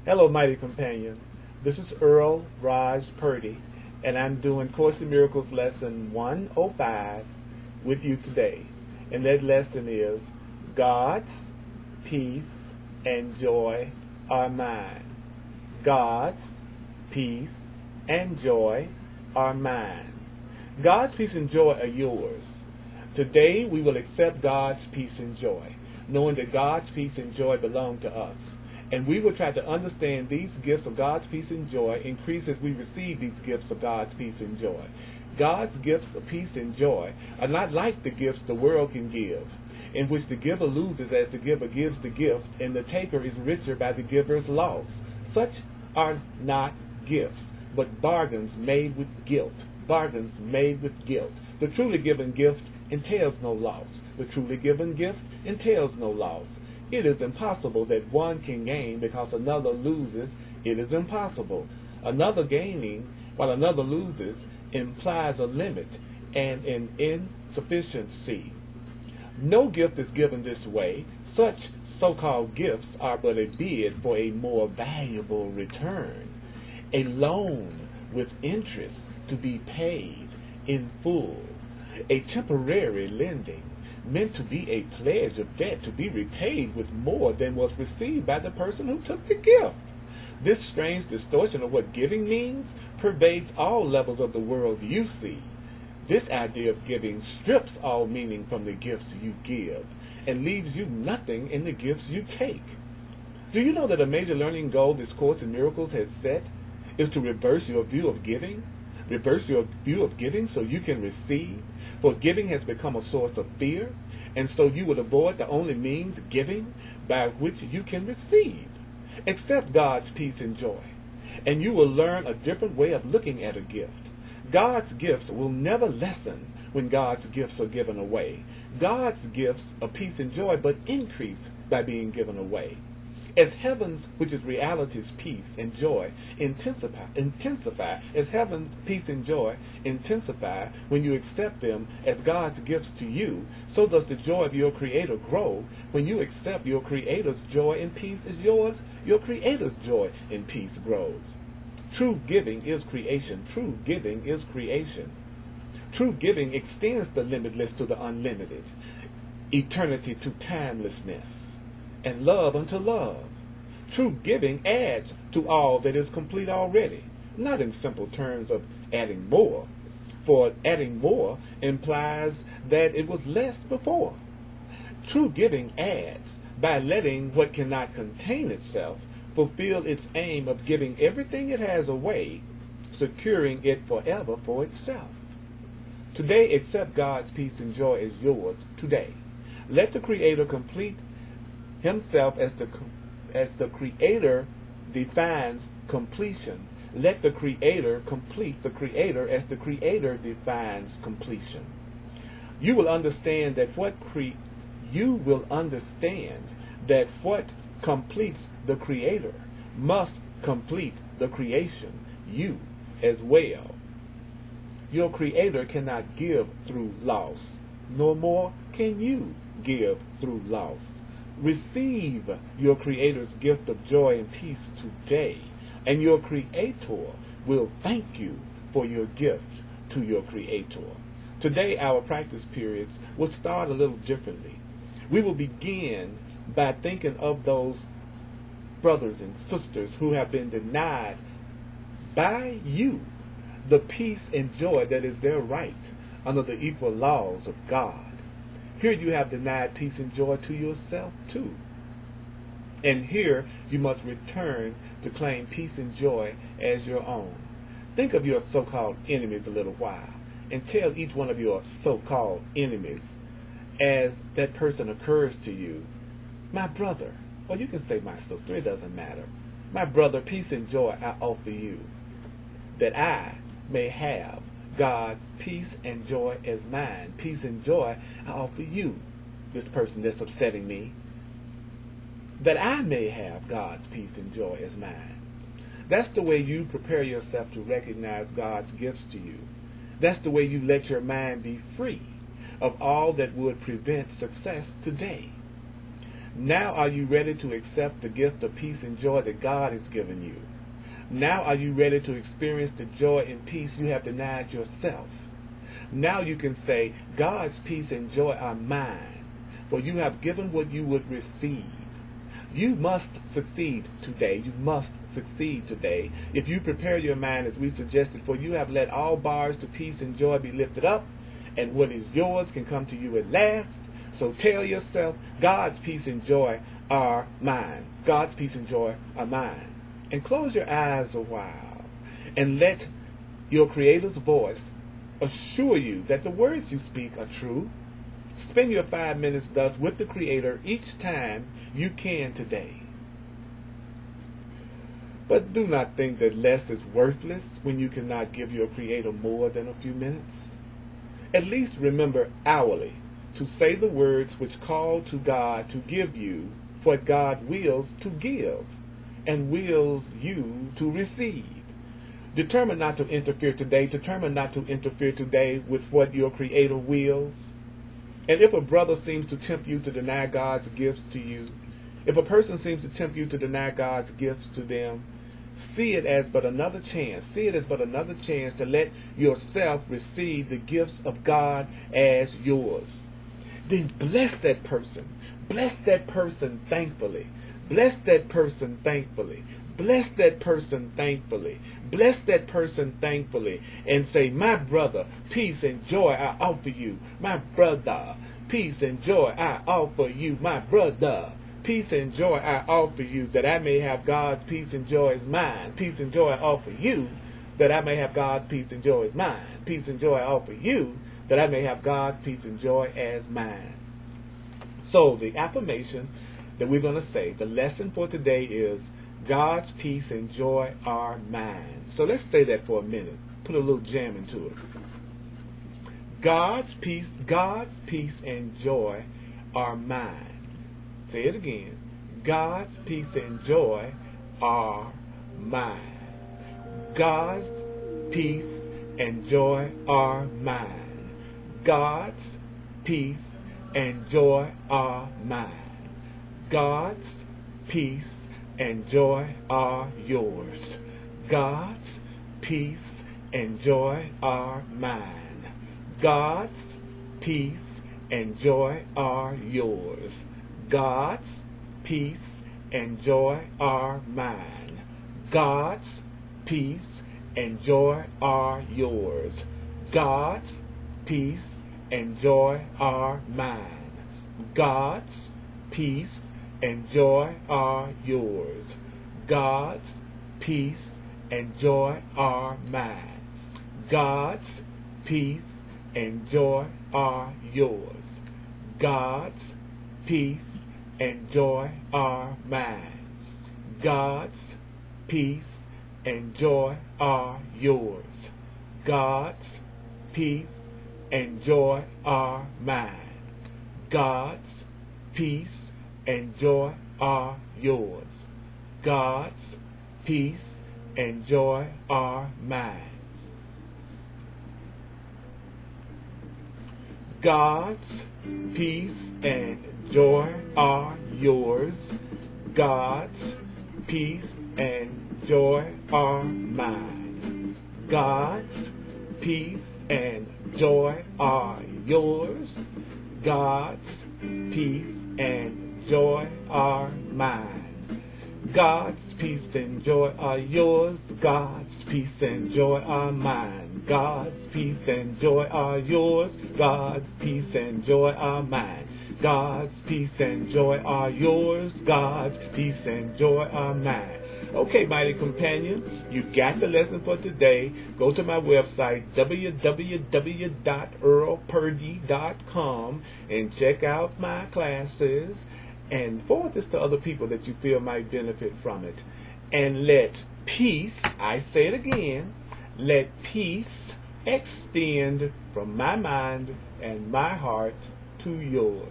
Hello, mighty companion. This is Earl Purdy, and I'm doing Course in Miracles lesson 105 with you today. And that lesson is God's peace and joy are mine. God's peace and joy are mine. God's peace and joy are yours. Today we will accept God's peace and joy, knowing that God's peace and joy belong to us. And we will try to understand these gifts of God's peace and joy increase as we receive these gifts of God's peace and joy. God's gifts of peace and joy are not like the gifts the world can give, in which the giver loses as the giver gives the gift, and the taker is richer by the giver's loss. Such are not gifts, but bargains made with guilt. Bargains made with guilt. The truly given gift entails no loss. The truly given gift entails no loss. It is impossible that one can gain because another loses. It is impossible. Another gaining while another loses implies a limit and an insufficiency. No gift is given this way. Such so-called gifts are but a bid for a more valuable return, a loan with interest to be paid in full, a temporary lending meant to be a pledge of debt to be repaid with more than was received by the person who took the gift. This strange distortion of what giving means pervades all levels of the world you see. This idea of giving strips all meaning from the gifts you give and leaves you nothing in the gifts you take. Do you know that a major learning goal this Course in Miracles has set is to reverse your view of giving? Reverse your view of giving so you can receive. For giving has become a source of fear, and so you will avoid the only means, giving, by which you can receive. Accept God's peace and joy, and you will learn a different way of looking at a gift. God's gifts will never lessen when God's gifts are given away. God's gifts of peace and joy but increase by being given away. As heaven's, which is reality's peace and joy, intensify, as heaven's peace and joy intensify when you accept them as God's gifts to you, so does the joy of your Creator grow when you accept your Creator's joy and peace is yours. Your Creator's joy and peace grows. True giving is creation. True giving is creation. True giving extends the limitless to the unlimited, eternity to timelessness, and love unto love. True giving adds to all that is complete already, not in simple terms of adding more, for adding more implies that it was less before. True giving adds by letting what cannot contain itself fulfill its aim of giving everything it has away, securing it forever for itself. Today, accept God's peace and joy as yours today. Let the Creator complete Himself as the Creator defines completion. Let the Creator complete the Creator as the Creator defines completion. You will understand that what completes the Creator must complete the creation, you as well. Your Creator cannot give through loss, no more can you give through loss. Receive your Creator's gift of joy and peace today, and your Creator will thank you for your gift to your Creator. Today, our practice periods will start a little differently. We will begin by thinking of those brothers and sisters who have been denied by you the peace and joy that is their right under the equal laws of God. Here you have denied peace and joy to yourself too. And here you must return to claim peace and joy as your own. Think of your so-called enemies a little while and tell each one of your so-called enemies as that person occurs to you, my brother, or you can say my sister, it doesn't matter. My brother, peace and joy I offer you, that I may have God's peace and joy as mine. Peace and joy I offer you, this person that's upsetting me, that I may have God's peace and joy as mine. That's the way you prepare yourself to recognize God's gifts to you. That's the way you let your mind be free of all that would prevent success today. Now are you ready to accept the gift of peace and joy that God has given you? Now are you ready to experience the joy and peace you have denied yourself? Now you can say, God's peace and joy are mine, for you have given what you would receive. You must succeed today. You must succeed today. If you prepare your mind as we suggested, for you have let all bars to peace and joy be lifted up, and what is yours can come to you at last. So tell yourself, God's peace and joy are mine. God's peace and joy are mine. And close your eyes a while and let your Creator's voice assure you that the words you speak are true. Spend your 5 minutes thus with the Creator each time you can today. But do not think that less is worthless when you cannot give your Creator more than a few minutes. At least remember hourly to say the words which call to God to give you what God wills to give and wills you to receive. Determine not to interfere today. Determine not to interfere today with what your Creator wills. And if a brother seems to tempt you to deny God's gifts to you, if a person seems to tempt you to deny God's gifts to them, see it as but another chance. See it as but another chance to let yourself receive the gifts of God as yours. Then bless that person. Bless that person thankfully. Bless that person thankfully. Bless that person thankfully. Bless that person thankfully. And say, my brother, peace and joy I offer you. My brother, peace and joy I offer you. My brother, peace and joy I offer you, that I may have God's peace and joy as mine. Peace and joy I offer you, that I may have God's peace and joy as mine. Peace and joy I offer you, that I may have God's peace and joy as mine. So the affirmation that we're going to say, the lesson for today is, God's peace and joy are mine. So let's say that for a minute. Put a little jam into it. God's peace and joy are mine. Say it again. God's peace and joy are mine. God's peace and joy are mine. God's peace and joy are mine. God's peace and joy are yours. God's peace and joy are mine. God's peace and joy are yours. God's peace and joy are mine. God's peace and joy are yours. God's peace and joy are mine. God's peace and joy are yours. God's peace and joy are mine. God's peace and joy are yours. God's peace and joy are mine. God's peace and joy are yours. God's peace and joy are mine. God's peace and joy are yours. God's peace and joy are mine. God's peace and joy are yours. God's peace and joy are mine. God's peace and joy are yours. God's peace and joy are mine. God's peace and joy are yours. God's peace and joy are mine. God's peace and joy are yours. God's peace and joy are mine. God's peace and joy are yours. God's peace and joy are mine. Okay, mighty companions, you got the lesson for today. Go to my website, www.earlpurdy.com, and check out my classes and forward this to other people that you feel might benefit from it. And let peace, I say it again, let peace extend from my mind and my heart to yours.